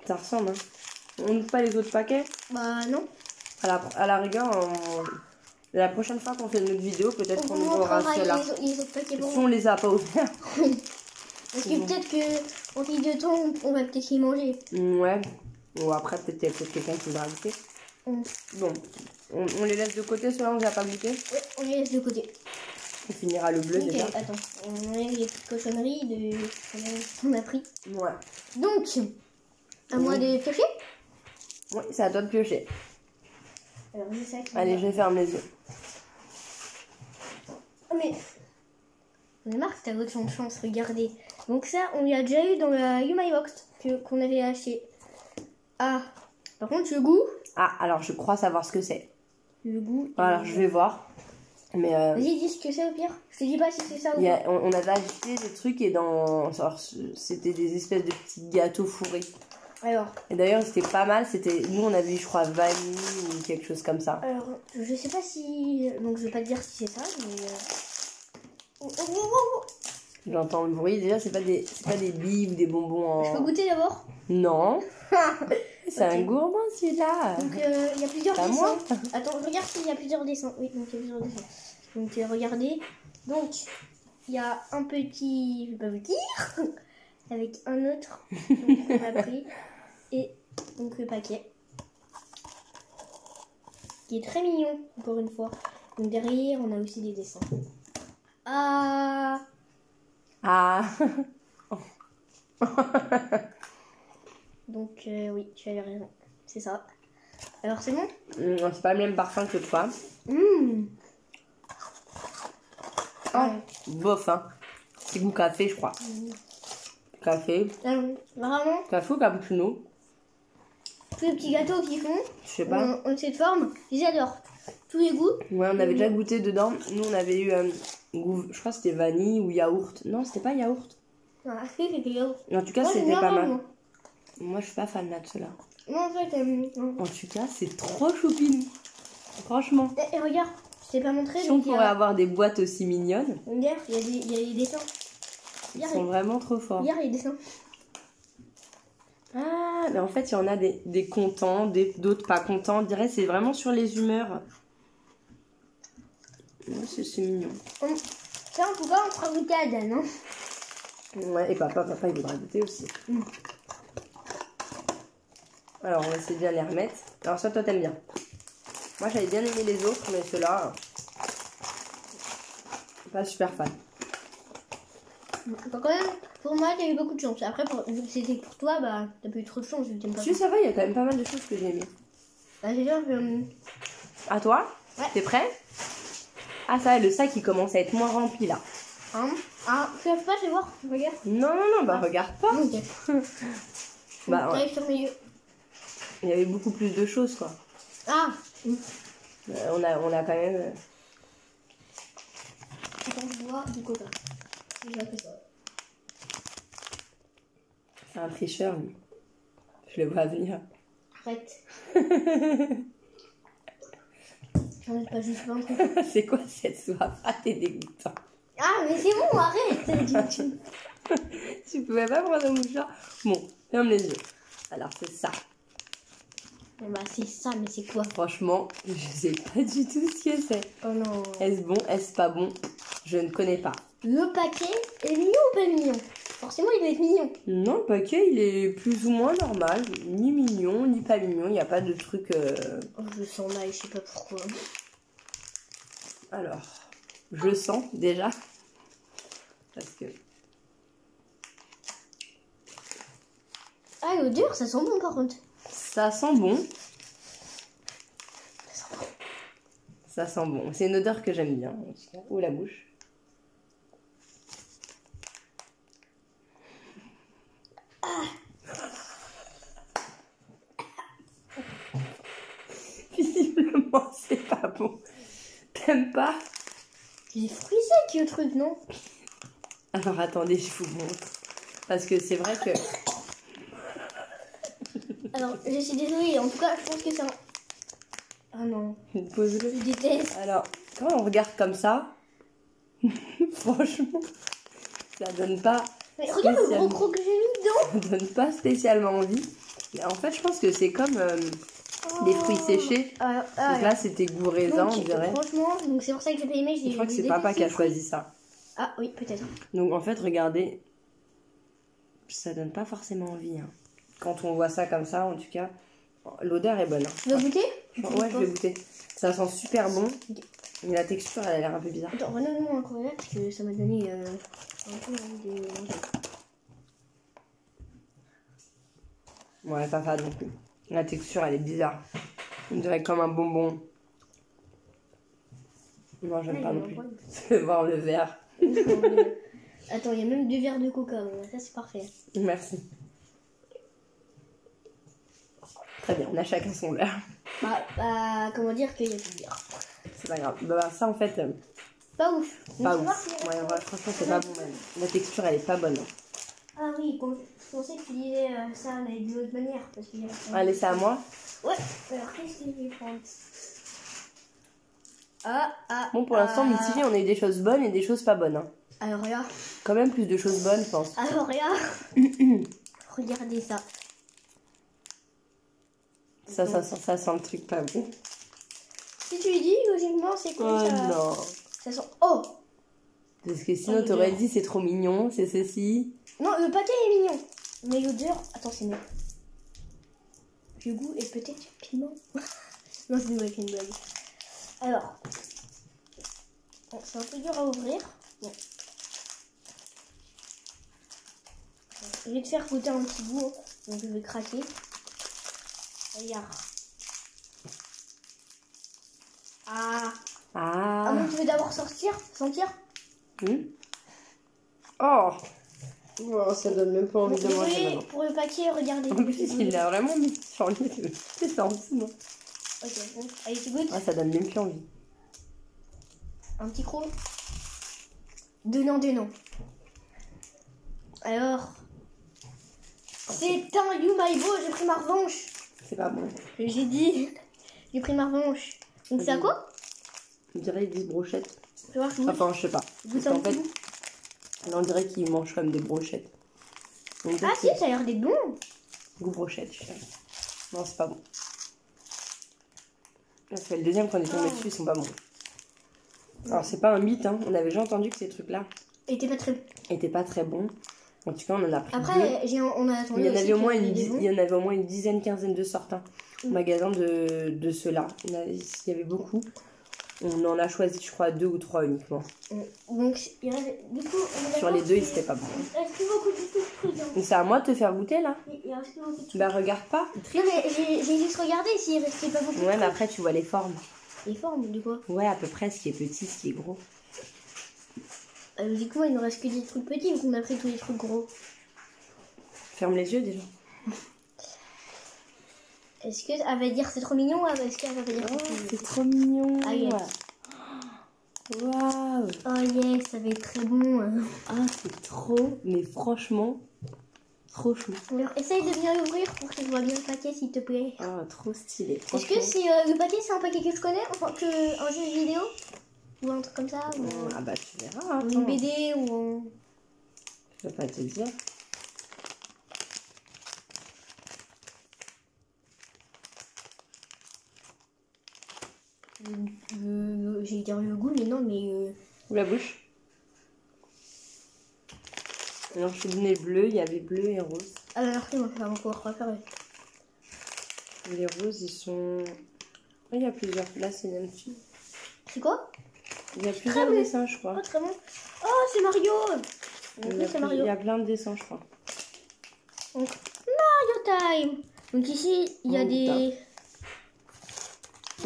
Ça ressemble, hein. On n'ouvre pas les autres paquets? Bah non. À la rigueur, la prochaine fois qu'on fait une autre vidéo, peut-être qu'on ouvrira ceux-là. Les autres paquets Si bon. on les a pas ouverts. Parce que peut-être qu'en fil de temps, on va peut-être y manger. Ouais. Ou après, peut-être qu'il y a quelqu'un qui voudra goûter. Bon, on les laisse de côté, ceux-là, on les a pas goûté. Ouais, on les laisse de côté. On finira le bleu Ok, déjà. attends. On enlève les petites cochonneries qu'on a pris. Ouais. Donc, à moi de piocher. Oui, c'est à toi de piocher. Alors, je sais que... Allez, je ferme les yeux. Oh, mais... On est marre que t'as votre chance, regardez. Donc ça, on l'a déjà eu dans la YouMyBox qu'on avait acheté. Ah, par contre, le goût... Ah, alors je crois savoir ce que c'est. Le goût... Alors, je vais voir. Mais Vas-y, dis ce que c'est au pire. Je te dis pas si c'est ça ou pas. on avait acheté des trucs et c'était des espèces de petits gâteaux fourrés. Alors... Et d'ailleurs, c'était pas mal. Nous, on avait eu, je crois, vanille ou quelque chose comme ça. Alors, je sais pas si... Donc, je vais pas te dire si c'est ça, mais... J'entends le bruit. Déjà, c'est pas des billes ou des bonbons Je peux en... goûter d'abord? Non. C'est Ok. un gourmand, celui-là. Donc, il y a plusieurs C'est à dessins. moi. Attends, regarde s'il y a plusieurs dessins. Oui, donc il y a plusieurs dessins. Donc, regardez. Donc, il y a un petit... Je vais pas vous dire. Avec un autre. Donc, on a pris. Et donc, le paquet. Qui est très mignon, encore une fois. Donc, derrière, on a aussi des dessins. Ah... Ah. Donc, oui, tu avais raison. C'est ça. Alors, c'est bon? C'est pas le même parfum que toi. Ah. Bof, hein. C'est goût café, je crois. Café. Vraiment, Café ou cappuccino? tous les petits gâteaux qu'ils font, Je sais pas. en cette forme, j'adore. Tous les goûts. Ouais, on avait déjà goûté dedans. Nous, on avait eu goût, je crois que c'était vanille ou yaourt. Non, c'était pas yaourt. Ah, c'était yaourt. En tout cas, Moi, j'aime c'était bien pas mal. moi. Moi, je suis pas fan là de cela. Moi, en fait, En tout cas, c'est trop choupinou. Franchement. et regarde, je t'ai pas montré. Si on donc, pourrait avoir des boîtes aussi mignonnes, regarde, il y a des dessins. ils sont vraiment trop forts. Regarde les dessins. Ah, mais en fait, il y en a des contents, d'autres pas contents. On dirait que c'est vraiment sur les humeurs. Ouais, c'est mignon. Ça, en tout cas, on fera goûter à Dan, hein. Ouais, et papa, il voudra goûter aussi. Alors, on va essayer de bien les remettre. Alors, ça, toi, t'aimes bien. Moi, j'avais bien aimé les autres, mais ceux-là, pas super fan. Quand même, pour moi, t'as eu beaucoup de chance. Après, vu que c'était pour toi, bah, t'as pas eu trop de chance. Je t'aime pas. Si, ça va, il y a quand même pas mal de choses que j'ai aimées. Bah, c'est sûr que... À toi? Ouais. T'es prêt? Ah, ça, le sac, il commence à être moins rempli, là. Hein? Ah, tu lèves pas, je vais voir. Regarde. Non, bah, regarde pas. Ok. Bah, ouais. T'arrives sur le milieu. Il y avait beaucoup plus de choses, quoi. Ah. On a quand même... Attends, je bois du coca. J'ai appris ça. C'est un tricheur, lui. Je le vois venir. Arrête. J'en ai pas juste 20 trucs. C'est quoi cette soif? Ah, t'es dégoûtant. Ah, mais c'est bon, arrête. Tu pouvais pas prendre un mouchoir? Bon, ferme les yeux. Alors, c'est ça. Bah, c'est ça, mais c'est quoi? Franchement, je sais pas du tout ce que c'est. Oh non. Est-ce bon? Est-ce pas bon? Je ne connais pas. Le paquet est mignon ou pas mignon? Forcément, il doit être mignon. Non, le paquet, il est plus ou moins normal. Ni mignon, ni pas mignon. Il n'y a pas de truc... Oh, je sens mal, je sais pas pourquoi. Alors, je le sens déjà. Parce que... Ah, l'odeur, ça sent bon par contre. Ça sent bon. Ça sent bon. C'est une odeur que j'aime bien. En tout cas. Ou la bouche. Visiblement, c'est pas bon. T'aimes pas? C'est des fruits secs, le truc, non? Alors attendez, je vous montre. Parce que c'est vrai que... Alors, je suis désolée, en tout cas, je pense que c'est un... Ah non, Pose-le. je déteste. Alors, quand on regarde comme ça, franchement, ça donne pas... Mais regarde le gros croc que j'ai mis dedans. Ça donne pas spécialement envie. Mais en fait, je pense que c'est comme des fruits séchés. Donc là, c'était goût raisin, donc, on dirait. Franchement, donc c'est pour ça que j'ai pas aimé. Je crois que c'est papa qui a choisi ça. Ah oui, peut-être. Donc en fait, regardez, ça donne pas forcément envie. Hein. Quand on voit ça comme ça, en tout cas, l'odeur est bonne. Hein. Tu veux goûter? Ouais, je vais goûter. Ça sent super bon. Mais la texture, elle a l'air un peu bizarre. Attends, redonne-moi un courrier parce que ça m'a donné un peu envie de manger. Ouais, pas fade non plus. La texture, elle est bizarre. On dirait comme un bonbon. Non, j'aime pas non plus. Je vais voir le verre. Attends, il y a même 2 verres de coca. Bon, ça, c'est parfait. Merci. Très bien, on a chacun son verre. Comment dire qu'il y a plus de bière. C'est pas grave. Bah, ça, en fait, Pas ouf. pas Donc, ouf. Ouais, ouais, franchement, c'est pas bon même. La texture, elle est pas bonne. Ah oui, je pensais que tu disais ça mais d'une autre manière. Parce qu'il y a... Allez, c'est à moi. Ouais, alors qu'est-ce que je vais prendre? Bon, pour l'instant, mitigé, on a eu des choses bonnes et des choses pas bonnes. Hein. Alors là, Quand même plus de choses bonnes, je pense. alors là, regardez ça. Ça sent le truc pas bon. Si tu lui dis, logiquement, c'est quoi Oh ça? non. Ça sent... Oh! Parce que sinon, t'aurais dit c'est trop mignon, c'est ceci. Non, le paquet est mignon. Mais l'odeur... Attends, c'est mieux. Le goût est peut-être piment. Non, c'est une blague. Alors... Bon, c'est un peu dur à ouvrir. Bon. Je vais te faire goûter un petit goût. Donc, je vais craquer. Regarde. Ah bon, tu veux d'abord sentir? Oh. Oh, ça donne même pas envie de manger Désolé maintenant. pour le paquet, regardez. En plus, il a vraiment mis sur lui. C'est ça en dessous, non? Ok, bon. Allez, tu goûtes? Ah, ça donne même plus envie. Un petit croc. Donnant. Alors... C'est un You My Bo, j'ai pris ma revanche. C'est pas bon. J'ai dit, j'ai pris ma revanche. Donc c'est à quoi? On dirait des brochettes. Tu vois, je goûte. Enfin, je sais pas. Goûte Parce un qu'en fait, petit goût. on dirait qu'ils mangent comme des brochettes. Donc, Ah si, ça a l'air d'être bon. goût brochette, je sais. Non, c'est pas bon. Là, c'est le deuxième qu'on est tombé dessus, ils sont pas bons. Alors, c'est pas un mythe, hein. On avait déjà entendu que ces trucs-là Et t'es pas très bon. étaient pas très bons. En tout cas, on en a pris deux. Après, on a attendu. Il y en avait au moins une il y en avait au moins une dizaine, quinzaine de sortes hein, au magasin de ceux-là. Il y avait beaucoup. On en a choisi, je crois, 2 ou 3 uniquement. Donc, il reste, du coup, on est Sur les deux, ils étaient pas bons. Il reste plus beaucoup de trucs. Donc c'est à moi de te faire goûter là. Il reste plus beaucoup de trucs. Bah regarde pas. Non, mais j'ai juste regardé s'il restait pas beaucoup de Ouais, mais trucs. après tu vois les formes. Les formes, de quoi? Ouais, à peu près, ce qui est petit, ce qui est gros. Du coup, il nous reste que des trucs petits vu qu'on a pris tous les trucs gros. Ferme les yeux déjà. Est-ce qu'elle va dire c'est trop mignon ou est-ce qu'elle va dire c'est trop mignon. Ah, yes. Waouh. Oh yes, ça va être très bon. Ah, c'est trop, mais franchement, trop chou. Alors, essaye de bien l'ouvrir pour que je vois bien le paquet, s'il te plaît. Ah, trop stylé. Est-ce que c'est le paquet, c'est un paquet que je connais, enfin qu'un jeu vidéo ou un truc comme ça ou Ah bah tu verras. une BD ou Je vais pas te dire. j'ai dire le goût, mais non, mais La bouche. Alors je te donnais bleu, il y avait bleu et rose. ah bah merci, moi ça va pouvoir préférer. Les roses ils sont... Oh, il y a plusieurs. Là c'est un petit. C'est quoi? Il y a plusieurs dessins je crois. Oh très bon. Oh c'est Mario. Il y a plein de dessins je crois. Donc Mario Time. Donc ici il y a des...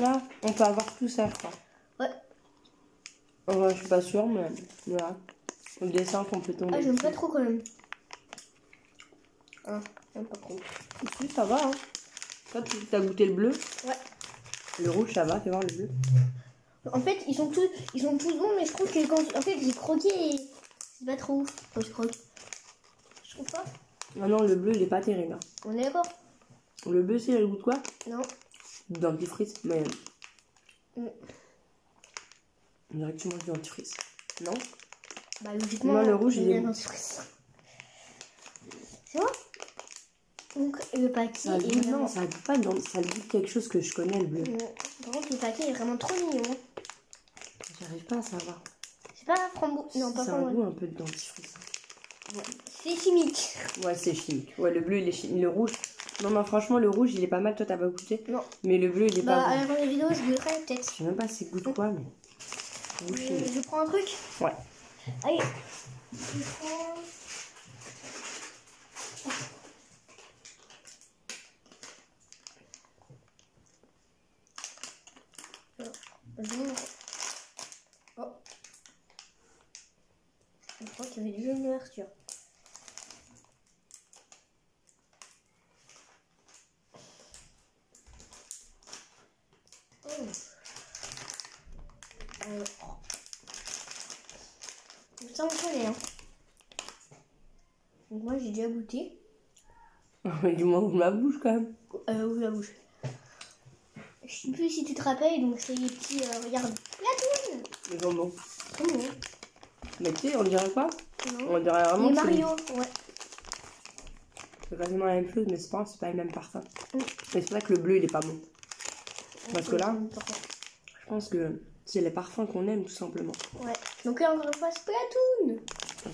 Là on peut avoir tout ça je crois. Ouais. Je suis pas sûre mais voilà. Le dessin complètement. Ah j'aime pas trop quand même. Ah j'aime pas trop. Si ça va hein. Toi tu as goûté le bleu? Ouais. Le rouge ça va, fais voir le bleu. En fait ils sont tous bons, mais je trouve que quand en fait j'ai croqué et c'est pas trop ouf quand je croque. Je trouve pas. Ah non le bleu il est pas terrible. Hein. On est d'accord? Le bleu c'est le goût de quoi? Non. Dentifrice mais... On dirait que tu manges du dentifrice. Non? Bah logiquement. Non, le rouge il est bon. C'est vrai? Donc le paquet Ça est goûte, vraiment... non, ça goûte pas dans... ça goûte quelque chose que je connais le bleu. Par contre le paquet est vraiment trop mignon. J'arrive pas à savoir. C'est pas framboise. Non, pas C'est un framboise. goût un peu de dentifrice. Ouais. C'est chimique. Ouais, c'est chimique. Ouais, le bleu il est chimique. Le rouge. Non, franchement, le rouge il est pas mal. Toi, t'as pas goûté? Non. Mais le bleu il est Bah, pas à bon. la fin de la vidéo, je goûterai peut-être. Je sais même pas c'est goût de quoi, mais. Goût chimique. Je prends un truc. Ouais. Allez. Je prends. Oh. Je crois qu'il y avait déjà une ouverture. Ça on connaît hein. Donc moi j'ai déjà goûté. Du moins, ouvre la bouche quand même. Ouvre la bouche. Je sais plus si tu te rappelles, donc c'est les petits, regarde. Platoon. Les bonbons. Oh non. Mais tu sais, on dirait quoi? Non. On dirait vraiment Les que Mario, ouais. c'est quasiment la même chose, mais c'est pas les mêmes parfums. Mais c'est vrai que le bleu il est pas bon. Parce que là, je pense que c'est les parfums qu'on aime tout simplement. Ouais. Donc là encore une fois, Splatoon.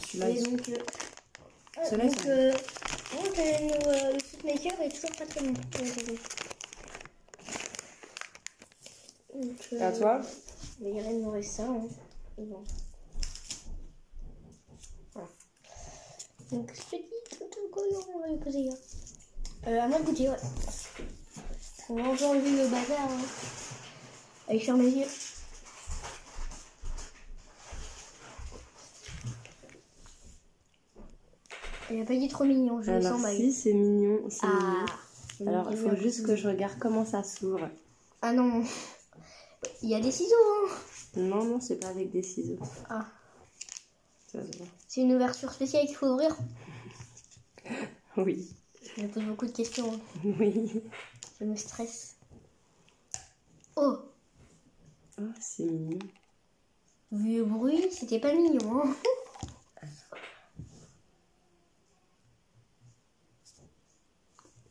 Celui-là, Et il- donc, Celui-là, donc le Footmaker est toujours pas très bon. Donc, Et à toi? il y en aurait ça. Hein. Bon. Voilà. Donc ce petit autocollant, on va le poser là. À moi de goûter, ouais. On va encore enlever le bazar. Hein. Allez, ferme les yeux. Il a pas dit trop mignon, je le Alors sens mal. si, c'est mignon. C'est Ah. mignon. Alors, il faut juste que je regarde comment ça s'ouvre. Ah non. Il y a des ciseaux, hein. Non, c'est pas avec des ciseaux. Ah. Ça se voit. C'est une ouverture spéciale qu'il faut ouvrir. Oui. Je me pose beaucoup de questions. Hein. Oui. Je me stresse. Oh. Oh, c'est mignon. Vu le bruit, c'était pas mignon. Hein.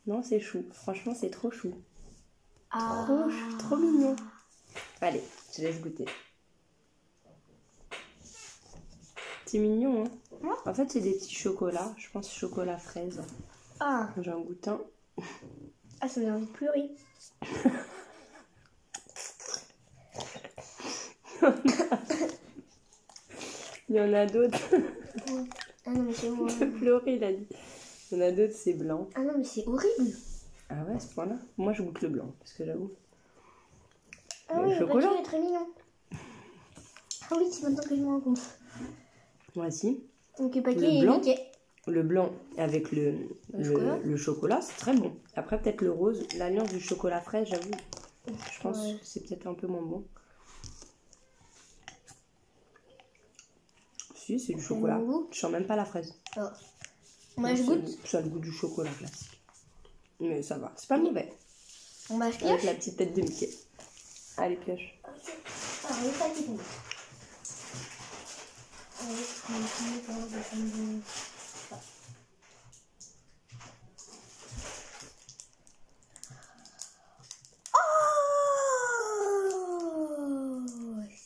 Non, c'est chou. Franchement, c'est trop chou. Ah. Trop chou, trop mignon. Allez, je laisse goûter. C'est mignon, hein. Ouais. En fait, c'est des petits chocolats. Je pense chocolat fraise. Ah. J'ai un goûtin. Ah, ça me donne envie de pleurer. Il y en a d'autres. Ah non, mais c'est De horrible. pleurer, il a dit. Il y en a d'autres, c'est blanc. Ah non, mais c'est horrible. Ah ouais, à ce point-là. Moi, je goûte le blanc, parce que j'avoue. Ah Le oui, le chocolat. paquet est très mignon. Ah oui, c'est maintenant que je me rends compte. Voici. Donc le paquet Le est blanc. Mickey. le blanc avec le chocolat, c'est très bon. Après, peut-être le rose, l'alliance du chocolat fraise, j'avoue, je pense que c'est peut-être un peu moins bon. Si, c'est du chocolat. Je sens même pas la fraise. Oh. Moi, je goûte. Ça a le goût du chocolat classique. Mais ça va, c'est pas mauvais. On va pioche. Avec la petite tête de Mickey. Allez, pioche. Ok. Alors, le paquet de oh,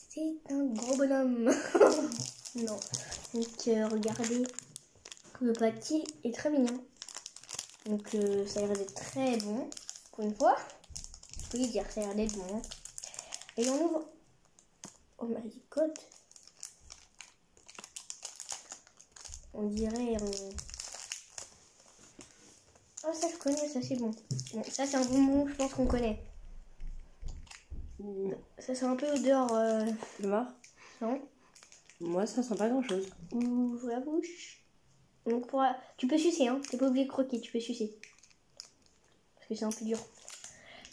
c'est un gros bonhomme. Non. Donc, regardez. Le paquet est très mignon. Donc, ça a l'air d'être très bon. Pour une fois. Je peux dire, ça a l'air d'être bon. Et on ouvre. Oh my god. On dirait... Oh, ça je connais, ça c'est bon. Bon, ça c'est un bonbon, je pense qu'on connaît. Ça c'est un peu odeur... Tu vois? Non. Moi, ça sent pas grand-chose. Ouvre la bouche. Donc, tu peux sucer, hein. T'es pas obligé de croquer, tu peux sucer. Parce que c'est un peu dur.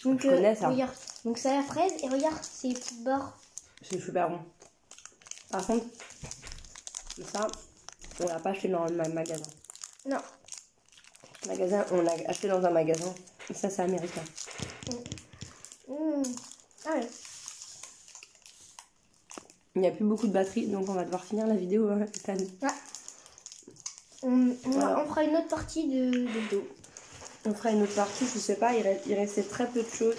Donc, je connais ça. Regarde. Donc, ça a la fraise et regarde ces petites barres. C'est super bon. Par contre, ça, on l'a pas acheté dans le magasin. Non. On l'a acheté dans un magasin. Et ça, c'est américain. Ah ouais. Il n'y a plus beaucoup de batterie, donc on va devoir finir la vidéo cette année. Ah. On fera une autre partie de vidéo. On fera une autre partie, je sais pas, il restait très peu de choses.